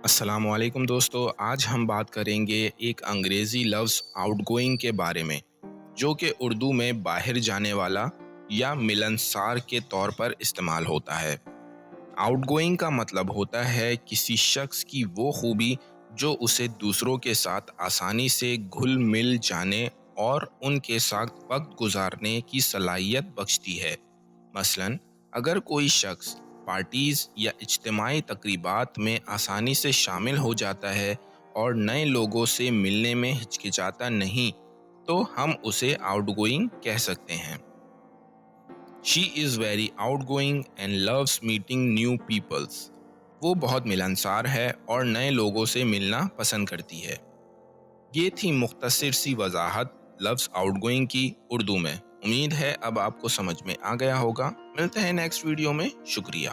السلام علیکم دوستو، آج ہم بات کریں گے ایک انگریزی لفظ آؤٹ گوئنگ کے بارے میں، جو کہ اردو میں باہر جانے والا یا ملنسار کے طور پر استعمال ہوتا ہے۔ آؤٹ گوئنگ کا مطلب ہوتا ہے کسی شخص کی وہ خوبی جو اسے دوسروں کے ساتھ آسانی سے گھل مل جانے اور ان کے ساتھ وقت گزارنے کی صلاحیت بخشتی ہے۔ مثلاً اگر کوئی شخص پارٹیز یا اجتماعی تقریبات میں آسانی سے شامل ہو جاتا ہے اور نئے لوگوں سے ملنے میں ہچکچاتا نہیں، تو ہم اسے آؤٹ گوئنگ کہہ سکتے ہیں۔ She is very outgoing and loves meeting new peoples. وہ بہت ملنسار ہے اور نئے لوگوں سے ملنا پسند کرتی ہے۔ یہ تھی مختصر سی وضاحت لفظ آؤٹ گوئنگ کی اردو میں۔ امید ہے اب آپ کو سمجھ میں آ گیا ہوگا۔ ملتے ہیں نیکسٹ ویڈیو میں۔ شکریہ۔